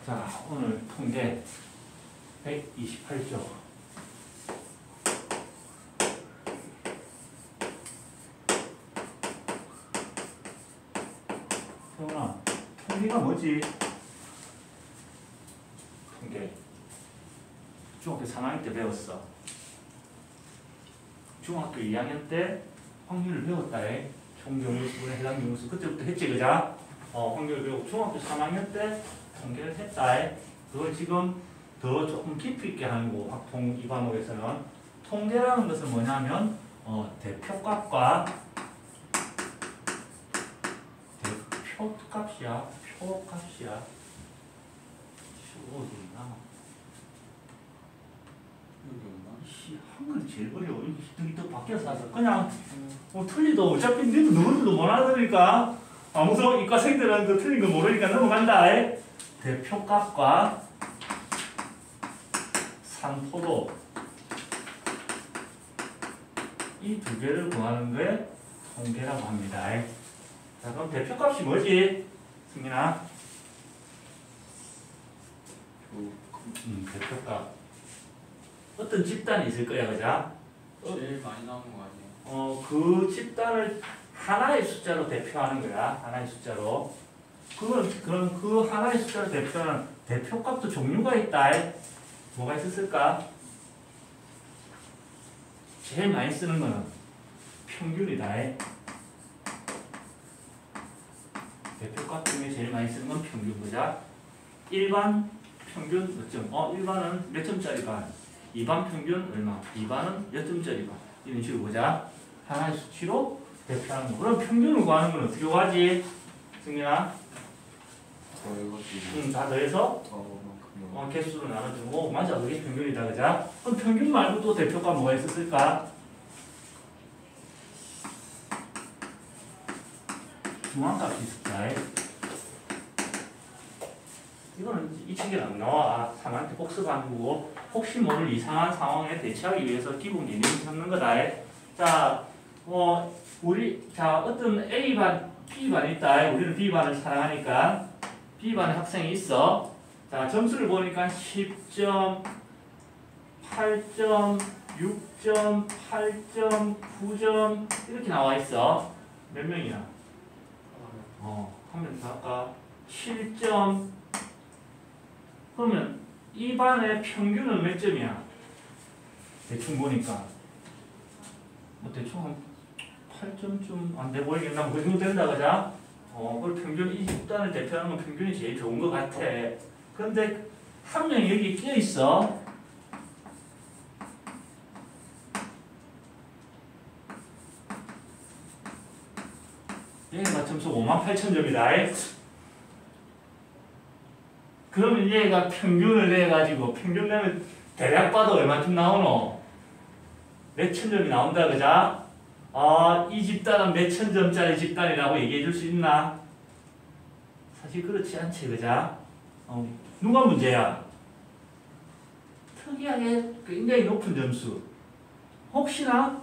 자, 오늘 통계 128조. 태훈아, 통계가 뭐지? 통계. 중학교 3학년 때 배웠어. 중학교 2학년 때 확률을 배웠다. 총 경우수분의 해당 경우수. 그때부터 했지, 그자? 확률을 배우고 중학교 3학년 때 통계를 했다. 그걸 지금 더 조금 깊이 있게 하는 거, 확통 이 과목에서는. 통계라는 것은 뭐냐면, 대표값과 표값이야. 표값이야. 어디 있나? 한글이 제일 어려워. 여기 또 밖에서 나서 그냥 틀리도 어차피 너희들도 못 알아들으니까 아무서 이과생들은 그 틀린 거 모르니까 넘어간다. 대표값과 산포도 이 두 개를 구하는 게 통계라고 합니다. 자, 그럼 대표값이 뭐지? 승민아? 대표값. 어떤 집단이 있을 거야, 그자? 제일 많이 나오는 거 아니에요? 그 집단을 하나의 숫자로 대표하는 거야. 하나의 숫자로. 그럼 그 하나의 숫자로 대표하는 대표값도 종류가 있다. 뭐가 있었을까? 제일 많이 쓰는 거는 평균이다. 대표값 중에 제일 많이 쓰는 건 평균, 그자? 일반 평균 몇 점? 일반은 몇 점짜리 반? 2반 평균 얼마? 2반은 몇 점짜리 반? 이런 식으로 보자. 하나의 수치로 대표하는 거. 그럼 평균을 구하는 건 어떻게 구하지? 승민아? 다 더해서? 개수로 나눠주고. 맞아, 그게 평균이다, 그자? 그럼 평균 말고 또 대표가 뭐가 있었을까? 중앙값이 있었다. 이거는 이 책에 안 나와. 3한테 복습하는 거고, 혹시 모를 이상한 상황에 대처하기 위해서 기본 개념을 찾는 거다. 자, 어떤 A반, B반이 있다. 우리는 B반을 사랑하니까. B반에 학생이 있어. 자, 점수를 보니까 10점, 8점, 6점, 8점, 9점, 이렇게 나와 있어. 몇 명이야? 한 명 더 할까? 7점. 그러면 이 반의 평균은 몇 점이야? 대충 보니까 대충 한 8점쯤 안 돼 보이겠나? 그 정도 된다, 그자? 그 평균 이 집단을 대표하는 건 평균이 제일 좋은 것 같아. 그런데 한 명이 여기 끼어 있어. 얘가 점수 58,000점이다. 그러면 얘가 평균을 내가지고, 평균 내면 대략 봐도 얼마쯤 나오노? 몇천 점이 나온다, 그자? 이 집단은 몇천 점짜리 집단이라고 얘기해 줄 수 있나? 사실 그렇지 않지, 그자? 누가 문제야? 특이하게 굉장히 높은 점수. 혹시나,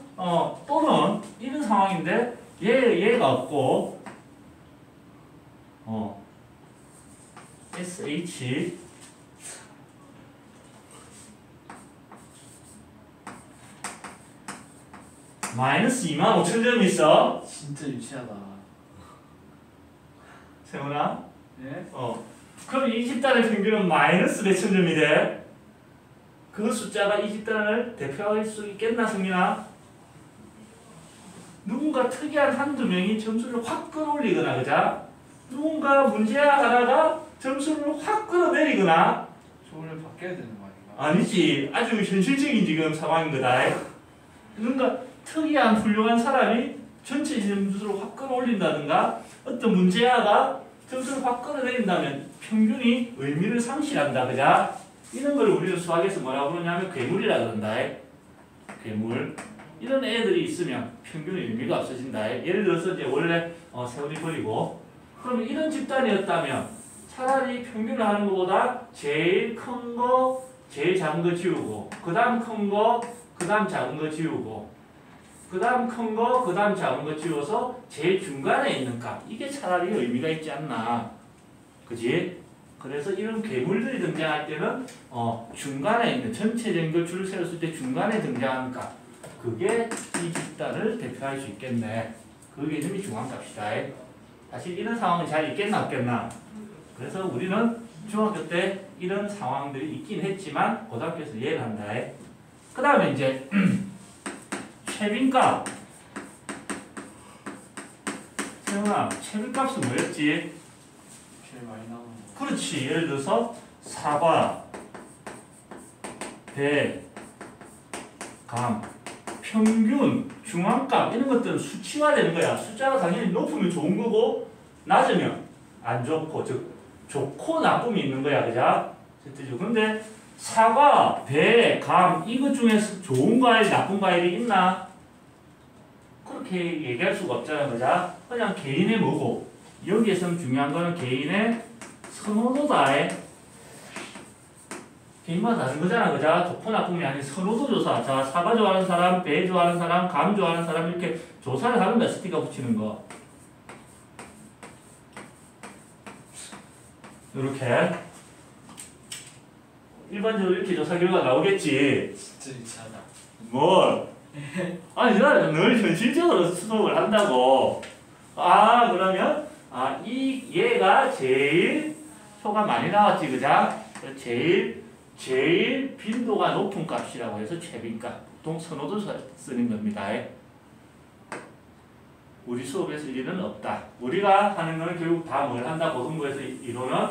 또는 이런 상황인데, 얘가 없고, SH 마이너스 25,000점이 있어. 진짜 유치하다. 세훈아? 예? 그럼 이 집단의 평균은 마이너스 몇천 점이 돼? 그 숫자가 이 집단을 대표할 수 있겠나, 승민아? 누군가 특이한 한두 명이 점수를 확 끌어올리거나, 그자? 누군가 문제야 하나가 점수를 확 끌어내리거나. 저걸 바뀌어야 되는 거 아닌가? 아니지. 아주 현실적인 지금 상황인 거다. 누군가 특이한 훌륭한 사람이 전체 점수를 확 끌어올린다든가 어떤 문제야가 점수를 확 끌어내린다면 평균이 의미를 상실한다. 그자? 이런 걸 우리는 수학에서 뭐라고 그러냐면 괴물이라 그런다. 괴물. 이런 애들이 있으면 평균의 의미가 없어진다. 예를 들어서 이제 원래 세월이 버리고 그러면 이런 집단이었다면 차라리 평균을 하는 것보다 제일 큰 거, 제일 작은 거 지우고 그 다음 큰 거, 그 다음 작은 거 지우고 그 다음 큰 거, 그 다음 작은 거 지워서 제일 중간에 있는 값 이게 차라리 의미가 있지 않나. 그지? 그래서 이런 괴물들이 등장할 때는 중간에 있는 전체적인 걸 줄을 세웠을 때 중간에 등장하니까 그게 이 집단을 대표할 수 있겠네. 그 개념이 중앙값이다. 사실 이런 상황은 잘 있겠나 없겠나. 그래서 우리는 중학교 때 이런 상황들이 있긴 했지만 고등학교에서 이해를 한다. 그 다음에 이제 최빈값. 세훈아, 최빈값은 뭐였지? 제일 많이 나오는 거. 그렇지. 예를 들어서 사과, 배, 감, 평균, 중앙값 이런 것들은 수치화되는 거야. 숫자가 당연히 높으면 좋은 거고 낮으면 안 좋고, 즉 좋고 나쁨이 있는 거야. 그죠? 그런데 사과, 배, 감 이것 중에서 좋은 과일, 나쁜 과일이 있나? 그렇게 얘기할 수가 없잖아. 그죠? 그냥 개인의 뭐고 여기에서는 중요한 거는 개인의 선호도다. 개인마다 다른 거잖아. 그죠? 좋고 나쁨이 아닌 선호도 조사. 자, 사과 좋아하는 사람, 배 좋아하는 사람, 감 좋아하는 사람 이렇게 조사를 하는 거야. 스티커 붙이는 거. 이렇게 일반적으로 이렇게 조사 결과가 나오겠지. 진짜 유치하다. 뭘? 아니 나는 늘 현실적으로 수업을 한다고. 그러면 얘가 제일 표가 많이 나왔지. 그자? 제일 빈도가 높은 값이라고 해서 최빈값. 보통 선호도 쓰는 겁니다. 우리 수업에서 일은 없다. 우리가 하는 거는 결국 다 뭘 한다. 고등부에서 이론은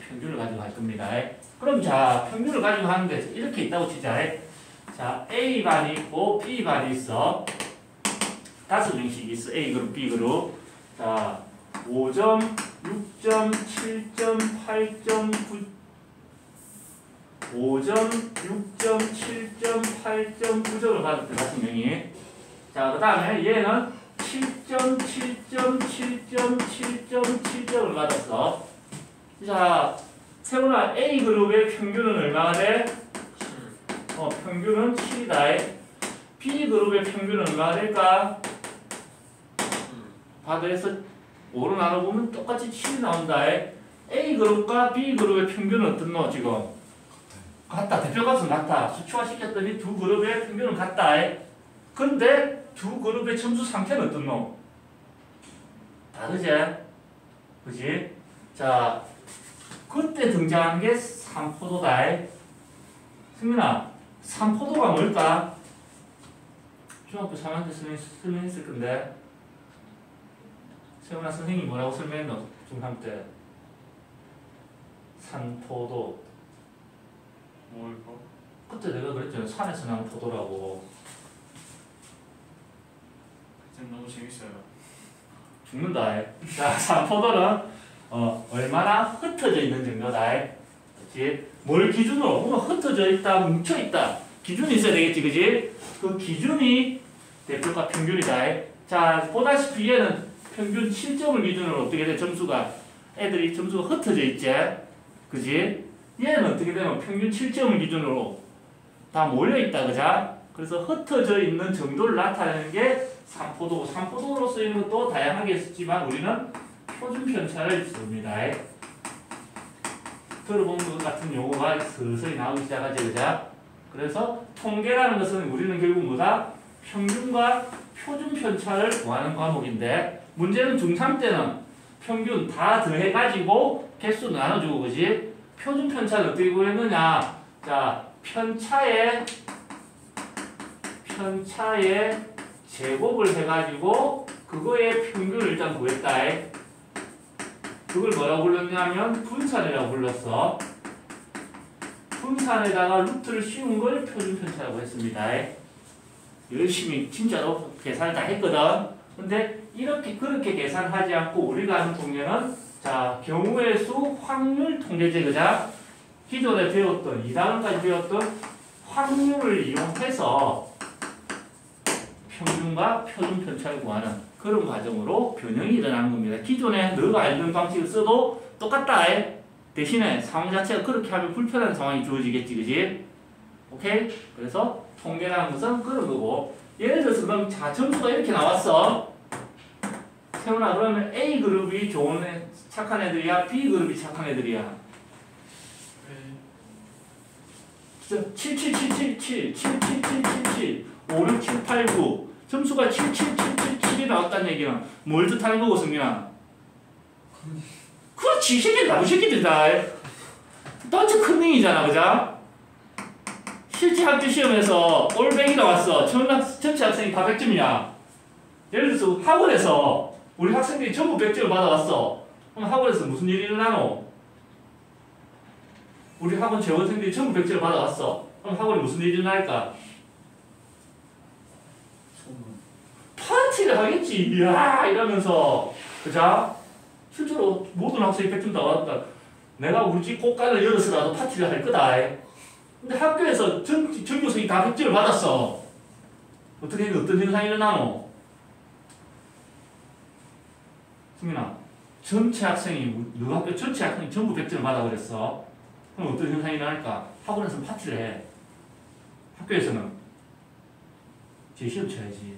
평균을 가지고 할 겁니다. 그럼 자, 평균을 가지고 하는데 이렇게 있다고 치자. 자, A반이 있고 B반이 있어. 5명씩 있어. A그룹, B그룹. 자, 5점, 6점, 7점, 8점, 5점, 6점, 7점, 8점, 9점을 받았대. 5명이. 자, 그 다음에 얘는 7점, 7점, 7점, 7점, 7점을 받았어. 자, 세훈아, A그룹의 평균은 얼마가 돼? 평균은 7이다. B그룹의 평균은 얼마가 될까? 바다에서 5로 나눠보면 똑같이 7이 나온다. A그룹과 B그룹의 평균은 어떻노 지금? 같다. 대표값은 같다. 수치화시켰더니 두 그룹의 평균은 같다. 근데 두 그룹의 점수 상태는 어떻노? 다르지? 그지? 자, 그때 등장한 게 삼포도다. 승민아, 삼포도가 뭘까? 중학교 3학년 때 설명했을 건데. 세훈아, 선생님이 뭐라고 설명했노? 중3 때. 산포도. 뭘까? 그때 내가 그랬잖아. 산에서 나는 포도라고. 그때 너무 재밌어요. 죽는다. 자, 산포도는 얼마나 흩어져 있는 정도다. 그렇지? 뭘 기준으로? 보면 흩어져 있다, 뭉쳐 있다. 기준이 있어야 되겠지, 그지? 그 기준이 대표값 평균이다. 자, 보다시피 얘는 평균 7점을 기준으로 어떻게 돼? 점수가 애들이 점수가 흩어져 있지, 그지? 얘는 어떻게 되면 평균 7점을 기준으로 다 몰려 있다, 그자? 그래서 흩어져 있는 정도를 나타내는 게 산포도고, 산포도로 쓰이는 것도 다양하게 쓰지만 우리는 표준 편차를 씁니다. 들어본 것 같은 용어가 서서히 나오기 시작하지, 그자? 그래서 통계라는 것은 우리는 결국 뭐다? 평균과 표준 편차를 구하는 과목인데, 문제는 중3 때는 평균 다 더해가지고 개수 나눠주고, 그지? 표준 편차를 어떻게 구했느냐? 자, 편차의 제곱을 해가지고 그거의 평균을 일단 구했다. 그걸 뭐라고 불렀냐면 분산이라고 불렀어. 분산에다가 루트를 씌운 걸 표준 편차라고 했습니다. 열심히 진짜로 계산을 다 했거든. 근데 그렇게 계산하지 않고 우리가 하는 통계는 자, 경우의 수 확률 통계제, 그자? 기존에 배웠던 2단원까지 배웠던 확률을 이용해서 평균과 표준 편차를 구하는 그런 과정으로 변형이 일어나는 겁니다. 기존에 너가 알던 방식을 써도 똑같다. 대신에 상황 자체가 그렇게 하면 불편한 상황이 주어지겠지, 그지? 오케이? 그래서 통계라는 것은 그런 거고, 예를 들어서 그럼 자, 점수가 이렇게 나왔어. 세훈아, 그러면 A그룹이 좋은 착한 애들이야? B그룹이 착한 애들이야? 777777, 77777, 56789 점수가 77777이 나왔다는 얘기는 뭘 뜻하는 거고 승민아? 그렇지 이 새끼들 나쁜 새끼들이다. 완전 큰 놈이잖아 그죠? 실제 학교 시험에서 올백이 나왔어. 전체 학생이 다 100점이야. 예를 들어서 학원에서 우리 학생들이 전부 100점을 받아왔어. 그럼 학원에서 무슨 일이 일어나노? 우리 학원 재원생들이 전부 100점을 받아왔어. 그럼 학원에 무슨 일이 일어날까? 파티를 하겠지. 이야 이러면서 그죠? 실제로 모든 학생이 100점 다 받았다. 내가 우리 집 꽃간을 열어서라도 파티를 할 거다. 근데 학교에서 전교생이 다 100점을 받았어. 어떤 현상이 일어나노? 승민아, 전체 학생이, 너 학교 전체 학생이 전부 100점을 받아버렸어. 그럼 어떤 현상이 일어날까? 학원에서는 파티를 해. 학교에서는 제 시험 쳐야지.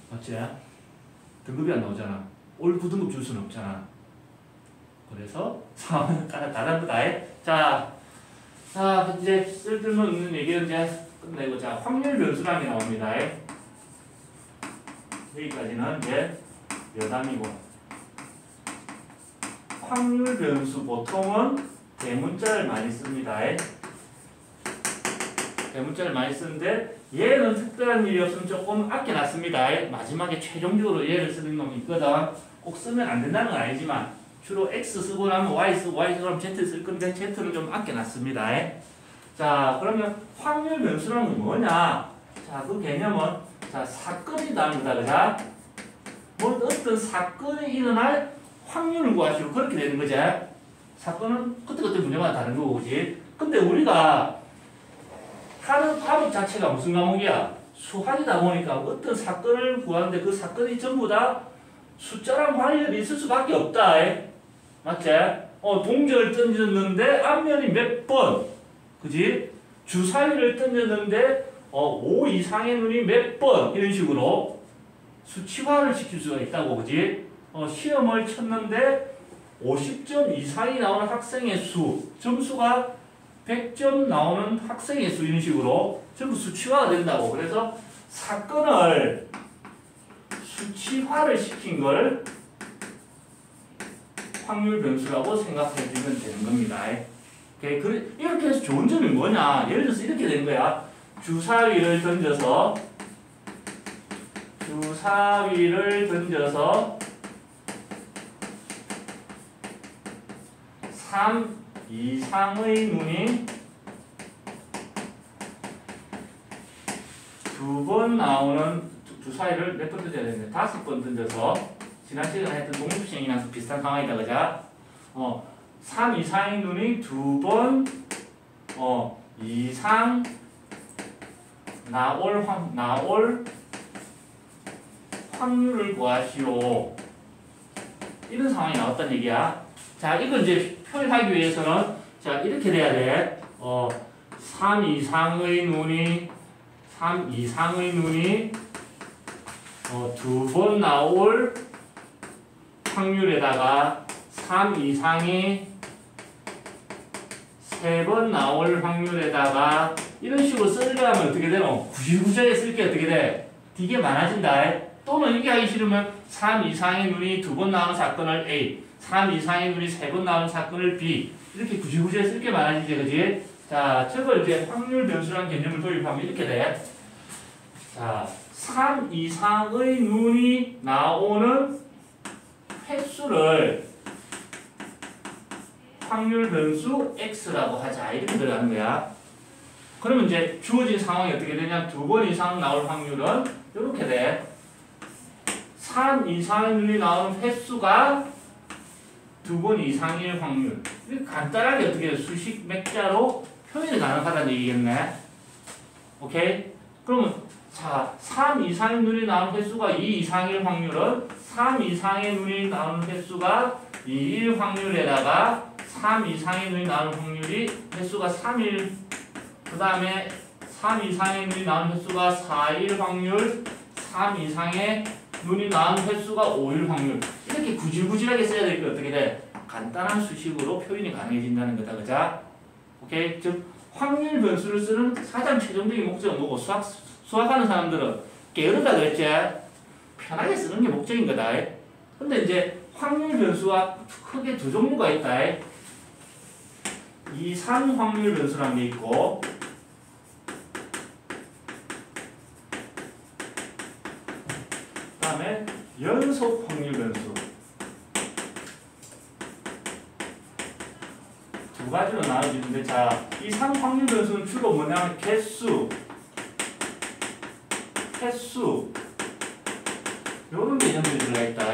맞지? 등급이 안 나오잖아. 올 9등급 줄 수는 없잖아. 그래서 상황은 따라 다른 거다. 자, 이제 쓸데없는 얘기는 이제 끝내고, 자, 확률 변수라는 게 나옵니다. 여기까지는 이제 여담이고. 확률 변수 보통은 대문자를 많이 씁니다. 대문자를 많이 쓰는데 얘는 특별한 일이 없으면 조금 아껴놨습니다. 마지막에 최종적으로 얘를 쓰는 놈이 있거든. 꼭 쓰면 안 된다는 건 아니지만 주로 X 쓰고 나면 Y 쓰고 Y 쓰고 나면 Z 쓸 건데 Z는 좀 아껴놨습니다. 자, 그러면 확률 변수라는 건 뭐냐? 자, 그 개념은 자 사건이 나는 거다, 그자? 뭐 어떤 사건이 일어날 확률을 구하시고 그렇게 되는 거지. 사건은 그때그때 문제마다 다른 거고, 그지? 근데 우리가 하는 과목 자체가 무슨 과목이야? 수학이다 보니까 어떤 사건을 구하는데 그 사건이 전부 다 숫자랑 관련이 있을 수밖에 없다. 맞지? 동전을 던졌는데 앞면이 몇 번, 그지? 주사위를 던졌는데 5 이상의 눈이 몇 번, 이런 식으로 수치화를 시킬 수가 있다고, 그지? 시험을 쳤는데 50점 이상이 나오는 학생의 수, 점수가 100점 나오는 학생의 수, 이런 식으로 전부 수치화가 된다고. 그래서 사건을 수치화를 시킨 걸 확률 변수라고 생각해 주면 되는 겁니다. 이렇게 해서 좋은 점이 뭐냐? 예를 들어서 이렇게 되는 거야. 주사위를 던져서 3 이상의 눈이 2번 나오는 주사위를 몇 번 던져야 되는데 5번 던져서 지난 시간에 했던 독립시행이랑 비슷한 상황이다, 그자? 3 이상의 눈이 2번 이상 나올 확률을 구하시오. 이런 상황이 나왔단 얘기야. 자, 이걸 이제 표현하기 위해서는 자, 이렇게 돼야 돼. 3 이상의 눈이 2번 나올 확률에다가 3 이상이 3번 나올 확률에다가 이런 식으로 쓰려면 어떻게 되노? 구질구질하게 쓸 게 어떻게 돼? 되게 많아진다. 또는 이게 하기 싫으면 3 이상의 눈이 2번 나오는 사건을 A, 3 이상의 눈이 3번 나오는 사건을 B, 이렇게 구질구질하게 쓸 게 많아지지, 그지? 자, 저걸 이제 확률 변수라는 개념을 도입하면 이렇게 돼. 자, 3 이상의 눈이 나오는 횟수를 확률 변수 X라고 하자. 이렇게 들어가는 거야. 그러면 이제 주어진 상황이 어떻게 되냐? 2번 이상 나올 확률은 이렇게 돼. 3 이상의 눈이 나오는 횟수가 2번 이상일 확률. 이렇게 간단하게 어떻게 수식 맥자로 표현이 가능하다는 얘기겠네. 오케이? 그러면 자, 3 이상의 눈이 나오는 횟수가 2 이상일 확률은 3 이상의 눈이 나오는 횟수가 2일 확률에다가 3 이상의 눈이 나오는 확률이 횟수가 3일, 그 다음에 3 이상의 눈이 나오는 횟수가 4일 확률, 3 이상의 눈이 나오는 횟수가 5일 확률. 이렇게 구질구질하게 써야 될 게 어떻게 돼? 간단한 수식으로 표현이 가능해진다는 거다, 그자? 오케이? 즉 확률 변수를 쓰는 가장 최종적인 목적은 뭐고 수학하는 사람들은 게으르다 그랬지? 편하게 쓰는 게 목적인 거다. 근데 이제 확률 변수가 크게 두 종류가 있다. 이산 확률 변수라는 게 있고 그 다음에 연속 확률 변수 두 가지로 나눠지는데 자, 이산 확률 변수는 주로 뭐냐면 개수 요런 개념들이 들어가 있다.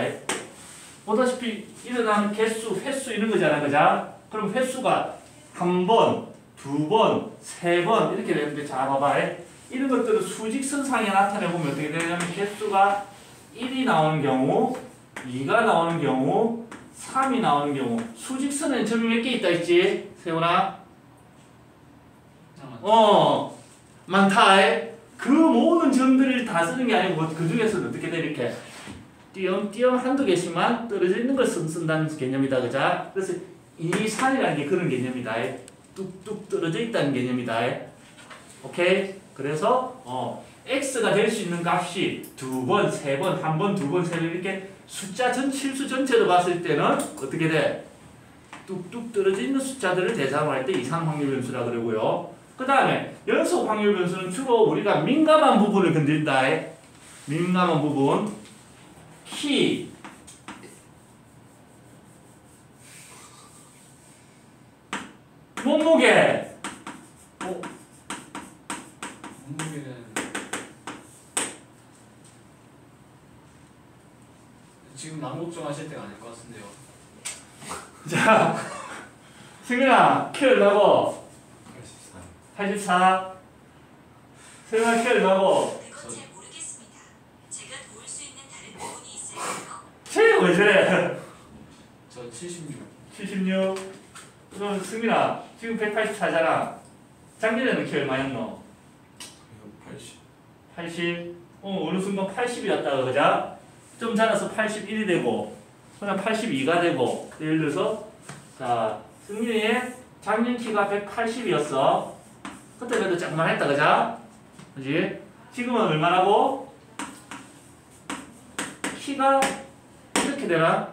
보다시피 일어나는 개수, 횟수 이런 거잖아, 그자? 그럼 횟수가 한 번, 두 번, 세 번 이렇게 되는데 자 봐봐. 이런 것들을 수직선상에 나타내보면 어떻게 되냐면 개수가 1이 나오는 경우, 2가 나오는 경우, 3이 나오는 경우 수직선에 점이 몇 개 있다 했지? 세훈아? 많다. 그 모든 점들을 다 쓰는 게 아니고 그 중에서는 어떻게 돼 이렇게 띄엄띄엄 한두 개씩만 떨어져 있는 걸 쓴다는 개념이다. 그자? 그래서 이산이라는 게 그런 개념이다. 뚝뚝 떨어져 있다는 개념이다. 오케이? 그래서 x가 될 수 있는 값이 두 번, 세 번, 한 번, 두 번, 세 번 이렇게 숫자 실수 전체로 봤을 때는 어떻게 돼? 뚝뚝 떨어져 있는 숫자들을 대상으로 할 때 이산 확률 변수라 그러고요. 그 다음에 연속 확률 변수는 주로 우리가 민감한 부분을 건드린다. 민감한 부분. 키, 몸무게. 몸무게는 지금 남 걱정하실 때가 아닐 것 같은데요. 자, 승민아, 키 얼마고? 84. 84. 승민아, 키 얼마고? 그건 잘 모르겠습니다. 제가 도울 수 있는 다른 부분이 있을까요? 체육 왜 저래? 저 76. 76. 그럼 승민아, 지금 184잖아. 작년에는 키 얼마였노? 80. 80. 어느 순간 80이었다가 그자? 좀 자라서 81이 되고, 그냥 82가 되고, 예를 들어서, 자, 승민이의 작년 키가 180이었어. 그때 그래도 조금만 했다, 그자? 그지? 지금은 얼마라고? 키가 이렇게 되나?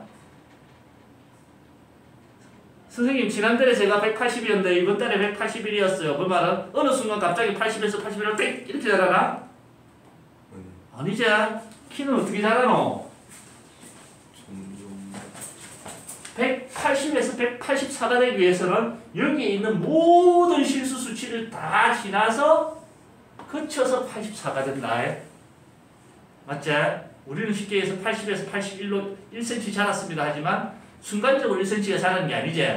선생님, 지난달에 제가 180이었는데 이번 달에 181이었어요. 그 말은 어느 순간 갑자기 80에서 81로 땡! 이렇게 자라나? 아니지. 키는 어떻게 자라노? 180에서 184가 되기 위해서는 여기에 있는 모든 실수 수치를 다 지나서 거쳐서 84가 된다. 맞지? 우리는 쉽게 해서 80에서 81로 1cm 자랐습니다. 하지만 순간적으로 1cm가 자라는 게 아니지.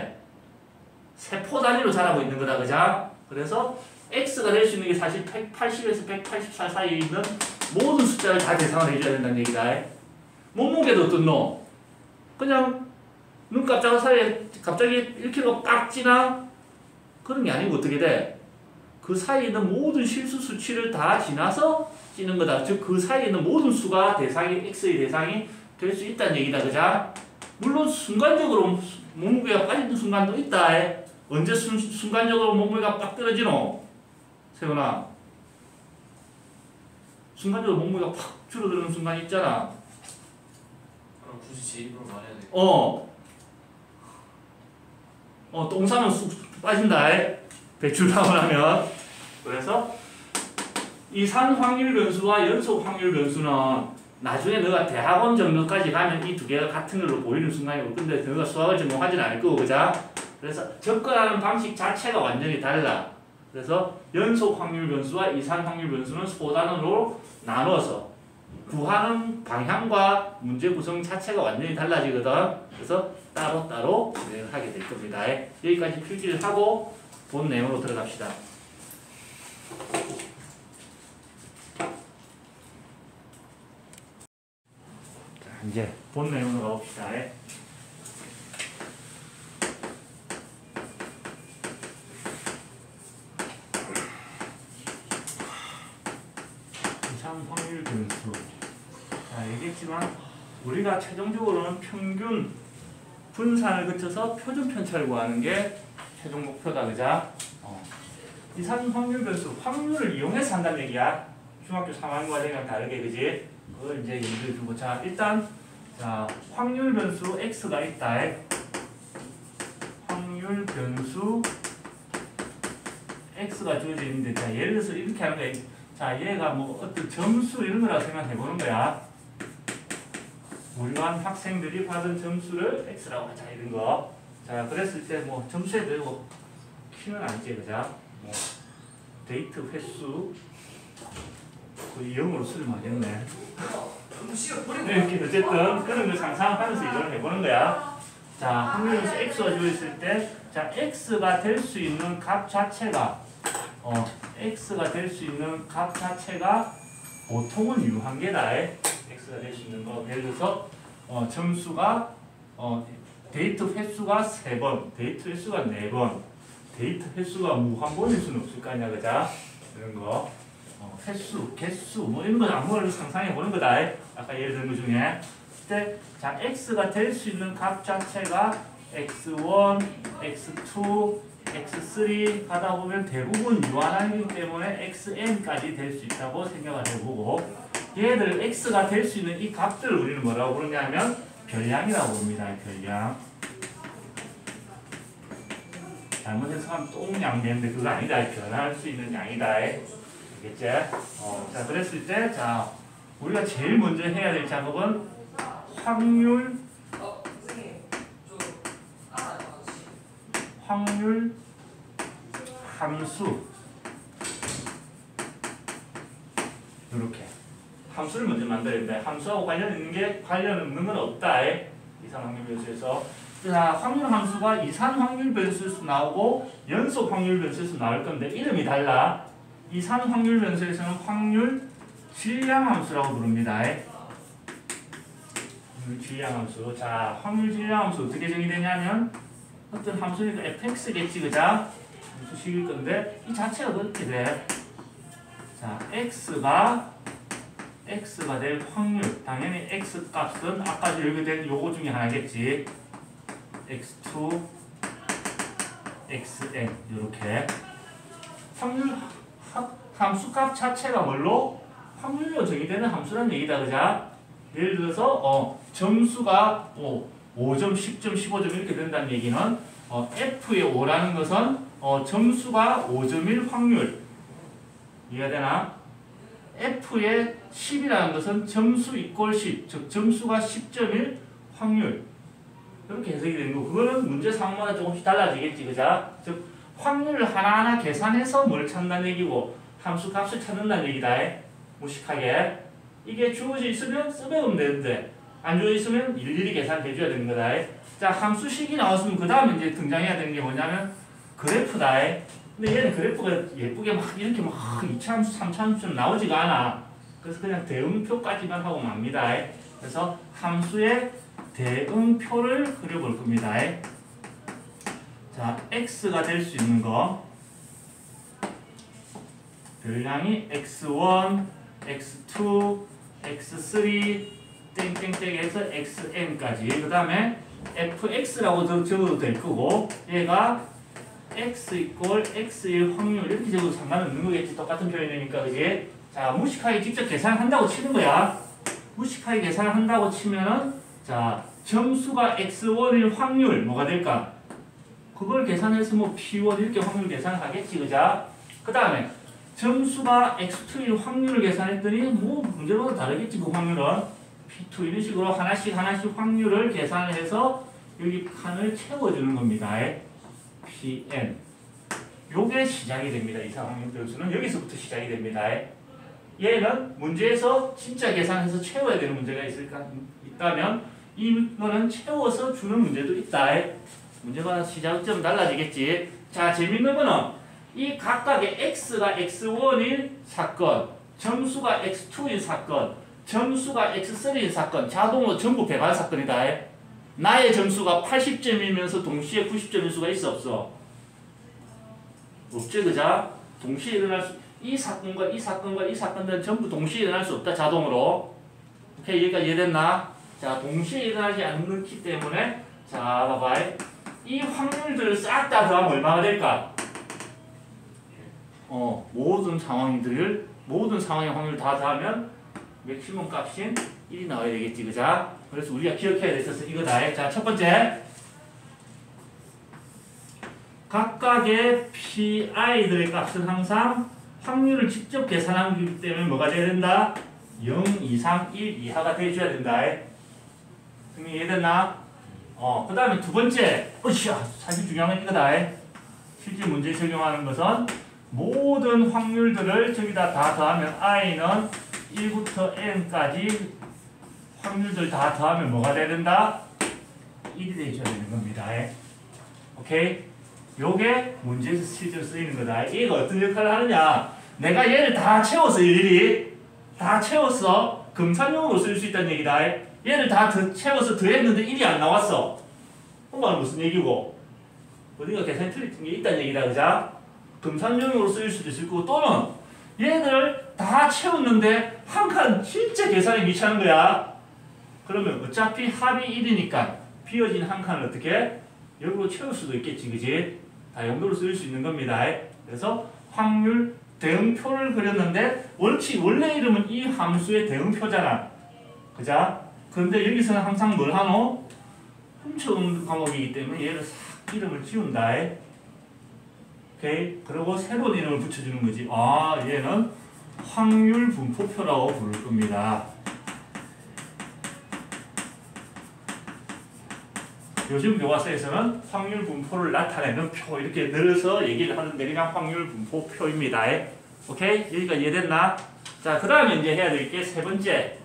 세포 단위로 자라고 있는 거다. 그자? 그래서 x가 될 수 있는 게 사실 180에서 184 사이에 있는 모든 숫자를 다 계산을 해줘야 된다는 얘기다. 몸무게도 어떻노? 그냥 눈 깜짝한 사이에 갑자기 1kg가 빡 찌나? 그런 게 아니고 어떻게 돼? 그 사이에 있는 모든 실수 수치를 다 지나서 찌는 거다. 즉 그 사이에 있는 모든 수가 대상이 x의 대상이 될 수 있다는 얘기다. 그자? 물론 순간적으로 몸무게가 빠지는 순간도 있다. 언제 순간적으로 몸무게가 빡 떨어지노? 세훈아. 순간적으로 몸무게가 팍 줄어드는 순간이 있잖아. 그럼 굳이 제 입으로 말해야 돼. 똥 싸면 쑥 빠진다. 배출하고 나면. 그래서 이산 확률 변수와 연속 확률 변수는 나중에 너가 대학원 정도까지 가면 이 두 개가 같은 걸로 보이는 순간이고, 근데 너가 수학을 전공하지는 않을 거고, 그자? 그래서 접근하는 방식 자체가 완전히 달라. 그래서 연속 확률 변수와 이산 확률 변수는 소단으로 나눠서 구하는 방향과 문제 구성 자체가 완전히 달라지거든. 그래서 따로따로 진행을 하게 될 겁니다. 여기까지 필기를 하고 본 내용으로 들어갑시다. 자, 이제 본 내용으로 가봅시다. 이산 확률 변수. 자, 얘기했지만 우리가 최종적으로는 평균 분산을 거쳐서 표준 편차를 구하는 게 최종 목표다, 그자? 이산 확률 변수, 확률을 이용해서 한다는 얘기야. 중학교 3학년 과정이랑 다르게, 그지? 그걸 이제 예를 두고, 자, 일단, 자, 확률 변수 x가 있다. 확률 변수 x가 주어져 있는데, 자, 예를 들어서 이렇게 하는 거야. 자, 얘가 뭐 어떤 점수 이런 거라고 생각해 보는 거야. 우리반 학생들이 받은 점수를 x라고 하자, 이런 거. 자, 그랬을 때 뭐 점수에 대고 키는 아니지, 그자? 뭐 데이트 횟수 그 0으로 수렴하겠네. 이렇게 어쨌든 그런 걸 상상하면서 이걸 해보는 거야. 자, 확률에서 x가 주어 있을 때, 자, x가 될 수 있는 값 자체가 x가 될 수 있는 값 자체가 보통은 유한계다. x가 될 수 있는 거. 예를 들어서 점수가 데이트 횟수가 3번, 데이트 횟수가 4번, 데이트 횟수가 무한번일 수는 없을 거 아니야, 그자? 이런 거. 횟수, 개수, 뭐 이런 건 아무거나 상상해 보는 거다. 아까 예를 든 것 중에. 그때, 자, x가 될 수 있는 값 자체가 x1, x2, x3 하다 보면 대부분 유한하기 때문에 xn까지 될 수 있다고 생각을 해보고, 얘들 x가 될 수 있는 이 값들을 우리는 뭐라고 부르냐면 별량이라고 봅니다. 별량. 잘못 해석하면 똥양 되는데 그거 아니다. 변할 수 있는 양이다. 알겠지? 자, 그랬을 때, 자, 우리가 제일 먼저 해야 될 작업은 확률 함수. 이렇게. 함수를 먼저 만들어야 된다. 함수하고 관련 없는 건 없다. 이산 확률 변수에서. 자, 확률 함수가 이산 확률 변수에서 나오고 연속 확률 변수에서 나올 건데 이름이 달라. 이산 확률 변수에서는 확률 질량 함수라고 부릅니다. 질량 함수. 자, 확률 질량 함수 어떻게 정의되냐면 어떤 함수니까 fx겠지, 그자? 함수식일 건데 이 자체가 그렇게 돼. 자, x가 될 확률. 당연히 x 값은 아까 여기 된 요거 중에 하나겠지. x2, xn 이렇게. 확률 함수값 자체가 뭘로? 확률로 정의되는 함수라는 얘기다, 그자? 예를 들어서 점수가 5점, 10점, 15점 이렇게 된다는 얘기는 f의 5라는 것은 점수가 5점일 확률. 이해가 되나? f의 10이라는 것은 점수 이꼴 10, 즉 점수가 10점일 확률. 이렇게 해석이 되는 거. 그거는 문제 상황마다 조금씩 달라지겠지, 그자? 즉 확률을 하나하나 계산해서 뭘 찾는다는 얘기고 함수 값을 찾는다는 얘기다. 무식하게. 이게 주어져 있으면 써배우면 되는데 안 주어져 있으면 일일이 계산해줘야 되는 거다. 자, 함수식이 나왔으면 그 다음에 이제 등장해야 되는 게 뭐냐면 그래프다. 근데 얘는 그래프가 예쁘게 막 이렇게 막 2차함수, 3차함수처럼 나오지가 않아. 그래서 그냥 대응표까지만 하고 맙니다. 그래서 함수의 대응표를 그려볼 겁니다. 자, x가 될 수 있는 거. 별량이 x1, x2, x3, 땡땡땡에서 xn까지. 그 다음에 fx라고 적어도 될 거고, 얘가 x 이꼴 x의 확률 이렇게 적어도 상관없는 거겠지. 똑같은 표현이니까, 그게. 자, 무식하게 직접 계산한다고 치는 거야. 무식하게 계산을 한다고 치면은, 자, 점수가 x1일 확률, 뭐가 될까? 그걸 계산해서 뭐 p1 이렇게 확률 계산을 하겠지, 그자? 그 다음에, 점수가 x2일 확률을 계산했더니, 뭐, 문제마다 다르겠지, 그 확률은. p2 이런 식으로 하나씩 확률을 계산을 해서 여기 칸을 채워주는 겁니다. pn. 요게 시작이 됩니다. 이산 확률 변수는 여기서부터 시작이 됩니다. 얘는 문제에서 진짜 계산해서 채워야 되는 문제가 있다면 이거는 채워서 주는 문제도 있다. 문제마다 시작점은 달라지겠지. 자, 재밌는 거는 이 각각의 x가 x1일 사건, 점수가 x2일 사건, 점수가 x3일 사건, 자동으로 전부 배반 사건이다. 나의 점수가 80점이면서 동시에 90점일 수가 있어, 없어? 없지, 그자? 동시에 일어날 수, 이 사건과 이 사건과 이 사건들은 전부 동시에 일어날 수 없다, 자동으로. 오케이, 여기까지 이해됐나? 자, 동시에 일어나지 않기 때문에, 자, 봐봐. 이 확률들을 싹 다 더하면 얼마가 될까? 모든 상황의 확률 다 더하면 맥시멈 값인 1이 나와야 되겠지, 그자? 그래서 우리가 기억해야 될 것은 이거다. 자, 첫 번째. 각각의 PI들의 값은 항상 확률을 직접 계산하기 때문에 뭐가 돼야 된다? 0 이상 1 이하가 돼줘야 된다. 승리 이해됐나? 그 다음에 두 번째. 사실 중요한 건 이거다. 실제 문제에 적용하는 것은 모든 확률들을 저기다 다 더하면 i는 1부터 n까지 확률들 다 더하면 뭐가 돼야 된다? 1이 돼줘야 되는 겁니다. 오케이? 요게 문제에서 실제로 쓰이는 거다. 얘가 어떤 역할을 하느냐? 내가 얘를 다 채웠어, 일일이. 다 채웠어. 검산용으로 쓸 수 있다는 얘기다. 얘를 다 채워서 더했는데 1이 안 나왔어. 그럼 말은 무슨 얘기고? 어디가 계산이 틀린 게 있다는 얘기다, 그자? 검산용으로 쓰일 수도 있을 거고, 또는 얘들 다 채웠는데 한 칸 실제 계산에 미치는 거야. 그러면 어차피 합이 1이니까 비어진 한 칸을 어떻게? 여기로 채울 수도 있겠지, 그지? 다 용도로 쓰일 수 있는 겁니다. 그래서 확률 대응표를 그렸는데 원래 이름은 이 함수의 대응표잖아. 그자? 그런데 여기서는 항상 뭘 하노? 훔쳐온 과목이기 때문에 얘를 싹 이름을 지운다. 오케이? 그리고 새로운 이름을 붙여주는 거지. 얘는 확률 분포표라고 부를 겁니다. 요즘 교과서에서는 확률 분포를 나타내는 표 이렇게 늘어서 얘기를 하는데 그냥 확률 분포표입니다. 오케이? 여기까지 이해됐나? 자, 그 다음에 이제 해야 될 게 세 번째.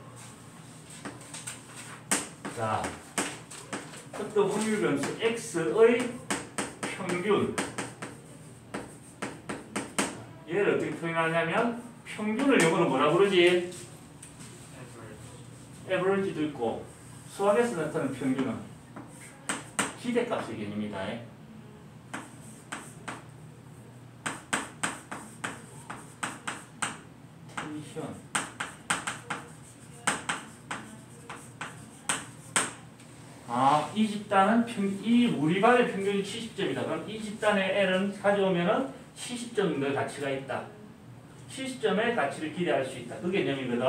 자, 어떤 확률 변수 x의 평균. 얘를 어떻게 표현하냐면 평균을 영어로 뭐라 그러지? average도 있고 수학에서 나타나는 평균은 기대값의 개념이다. 텐션. 이 집단은 우리 반의 평균이 70점이다. 그럼 이 집단의 L은 가져오면은 70점 정도의 가치가 있다. 70점의 가치를 기대할 수 있다. 그 개념이거든.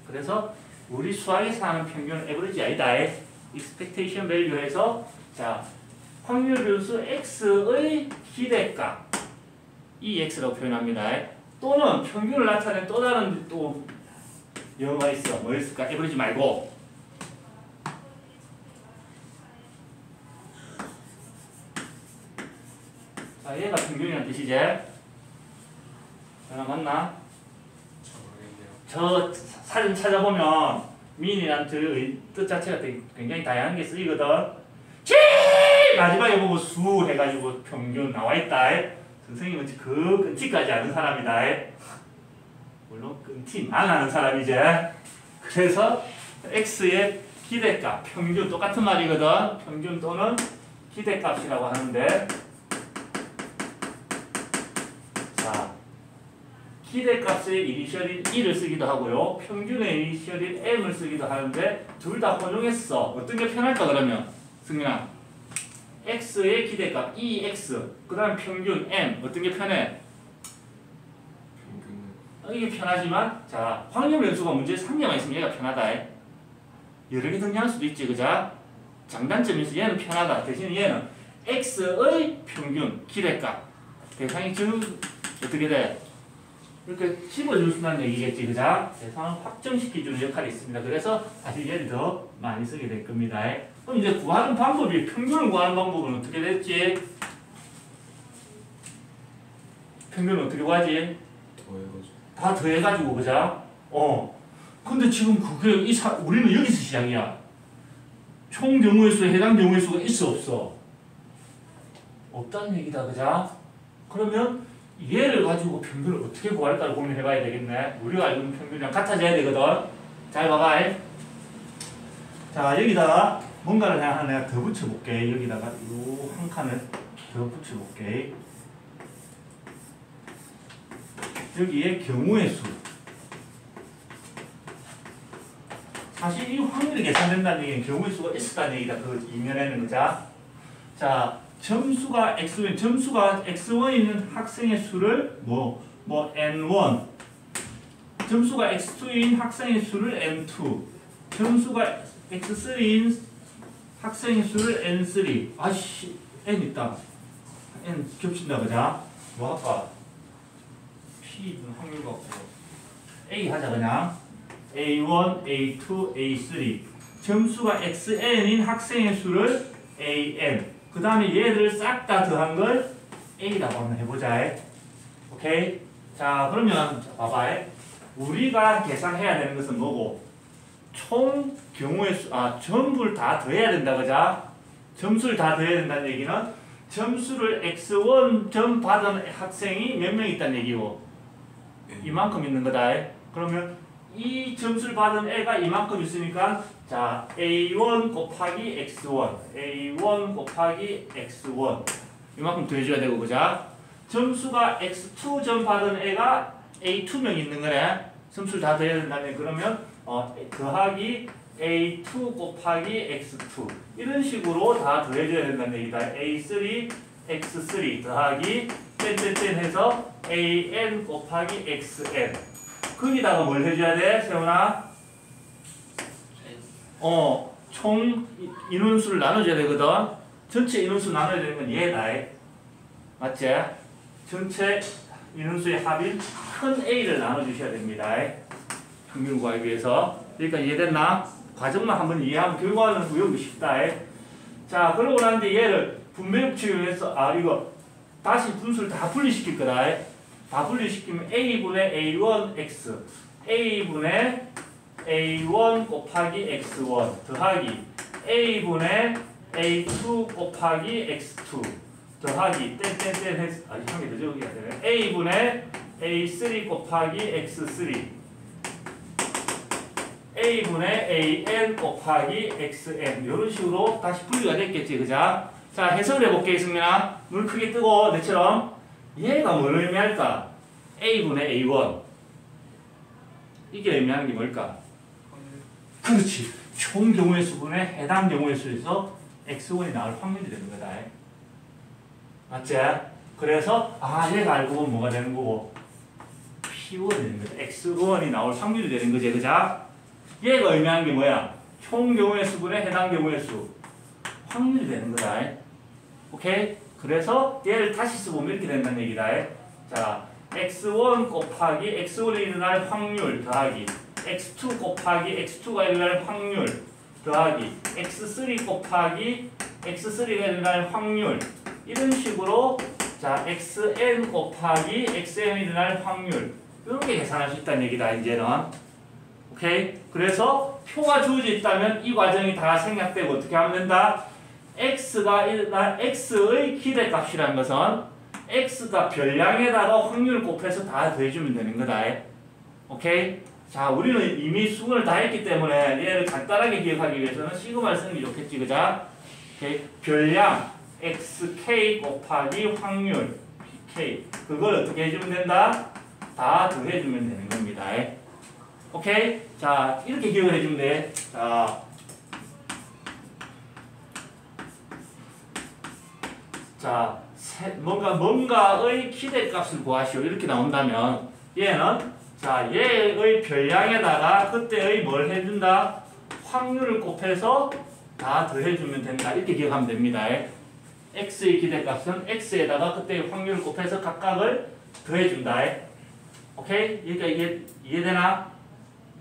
그래서 우리 수학에서 하는 평균은 에버리지 아니다. expectation value에서 자, 확률 변수 x의 기대값 이 x라고 표현합니다. 또는 평균을 나타낸 또 다른 또 영어가 있어. 뭐였을까? 에버리지 말고 자, 얘가 평균이라는 뜻이지? 전화 맞나? 저 사진 찾아보면 미인이라는 뜻 자체가 굉장히 다양한 게 쓰이거든. 마지막에 보고 수 해가지고 평균 나와있다. 선생님은 그 끈티까지 아는 사람이다. 물론 끈티만 아는 사람이지. 그래서 x의 기대값, 평균 똑같은 말이거든. 평균 또는 기대값이라고 하는데 자, 기대값의 이니셜인 1을 쓰기도 하고요. 평균의 이니셜인 m을 쓰기도 하는데 둘 다 혼용했어. 어떤 게 편할까 그러면? 승민아. x의 기대값 EX 그 다음 평균 M 어떤 게 편해? 이게 편하지만 자 확률 변수가 문제에 3개만 있으면 얘가 편하다. 여러 개 등장할 수도 있지, 그자? 장단점이 있어. 얘는 편하다. 대신 얘는 x의 평균 기대값 대상이 어떻게 돼? 이렇게 집어준다는 얘기겠지, 그자? 대상을 확정시켜주는 역할이 있습니다. 그래서 사실 얘를 더 많이 쓰게 될 겁니다. 그럼 이제 구하는 방법이 평균을 구하는 방법은 어떻게 됐지? 평균은 어떻게 구하지? 다 더해가지고, 그자? 근데 지금 그게 우리는 여기서 시작이야. 총 경우의 수에 해당 경우의 수가 있어 없어? 없다는 얘기다, 그자? 그러면 얘를 가지고 평균을 어떻게 구할까를 고민해봐야 되겠네. 우리가 알고 있는 평균이랑 같아져야 되거든. 잘 봐봐. 자, 여기다가 뭔가를 하나 내가 더 붙여볼게. 여기다가 요 한 칸을 더 붙여볼게. 여기에 경우의 수. 사실 이 확률이 계산된다는 얘기는 경우의 수가 있었다는 얘기다. 그 이면에는, 그자? 자, 점수가 x1이 있는 학생의 수를 n1, 점수가 x2인 학생의 수를 n2, 점수가 x3인 학생의 수를 n3. 아씨, n 있다. n 겹친다, 그자? 뭐 할까? p는 확률 같고 a 하자 그냥. a1, a2, a3. 점수가 xn인 학생의 수를 an. 그 다음에 얘를 싹 다 더한 걸 a라고 한번 해보자. 오케이? 자, 그러면 봐봐. 우리가 계산해야 되는 것은 뭐고? 총 경우의 수, 전부를 다 더해야 된다, 그자? 점수를 다 더해야 된다는 얘기는 점수를 x1 점 받은 학생이 몇 명 있다는 얘기고, 이만큼 있는 거다. 그러면 이 점수를 받은 애가 이만큼 있으니까, 자, a1 곱하기 x1, a1 곱하기 x1 이만큼 더해줘야 되고, 그자? 점수가 x2 점 받은 애가 a2명 있는 거네. 점수를 다 더해야 된다네. 그러면 더하기 a2 곱하기 x2 이런 식으로 다 더해줘야 된다는 얘기다. a3, x3 더하기 땡땡땡 해서 an 곱하기 xn. 거기다가 뭘 해줘야 돼, 세훈아? 총 인원수를 나눠줘야 되거든. 전체 인원수 나눠야 되는 건 얘다. 맞지? 전체 인원수의 합인 큰 A를 나눠주셔야 됩니다. 평균 구하기 위해서. 그러니까 이해됐나? 과정만 한번 이해하면 결과는 외우기 쉽다. 자, 그러고 나는데 얘를 분배법칙을 위해서 이거 다시 분수를 다 분리시킬 거다. 다 분리시키면 A분의 A1X, A분의 A1 곱하기 X1 더하기 A분의 A2 곱하기 X2 더하기 땡땡땡 해서 한 개 더 적어야 되네. A분의 A3 곱하기 X3 A분의 AN 곱하기 XN 이런 식으로 다시 분리가 됐겠지, 그자? 자, 해석을 해볼게, 승민아. 눈 크게 뜨고 내처럼 얘가 뭘 의미할까? A분의 A1 이게 의미하는 게 뭘까? 그렇지. 총 경우의 수분에 해당 경우의 수에서 X1이 나올 확률이 되는 거다. 맞지? 그래서 얘가 알고 보면 뭐가 되는 거고 P1이 되는 거다. X1이 나올 확률이 되는 거지, 그자? 얘가 의미하는 게 뭐야? 총 경우의 수분에 해당 경우의 수 확률이 되는 거다. 오케이? 그래서 얘를 다시 써보면 이렇게 된다는 얘기다. 자, x1 곱하기 x1이 일어날 확률 더하기 x2 곱하기 x2가 일어날 확률 더하기 x3 곱하기 x3가 일어날 확률 이런 식으로 자, xn 곱하기 xn이 일어날 확률 이렇게 계산할 수 있다는 얘기다, 이제는. 오케이? 그래서 표가 주어져 있다면 이 과정이 다 생략되고 어떻게 하면 된다? x가 일어날 x의 기대값이라는 것은 x가 별량에다가 확률을 곱해서 다 더해주면 되는 거다. 오케이? 자, 우리는 이미 수분을 다 했기 때문에 얘를 간단하게 기억하기 위해서는 시그마를 쓰는 게 좋겠지, 그자? 오케이? 별량 xk 곱하기 확률 pk 그걸 어떻게 해주면 된다? 다 더해주면 되는 겁니다. 오케이? 자, 이렇게 기억을 해주면 돼. 자, 뭔가의 기대값을 구하시오. 이렇게 나온다면 얘는 자, 얘의 별량에다가 그때의 뭘 해준다? 확률을 곱해서 다 더해주면 된다. 이렇게 기억하면 됩니다. x의 기대값은 x에다가 그때의 확률을 곱해서 각각을 더해준다. 오케이? 그러니까 이해되나?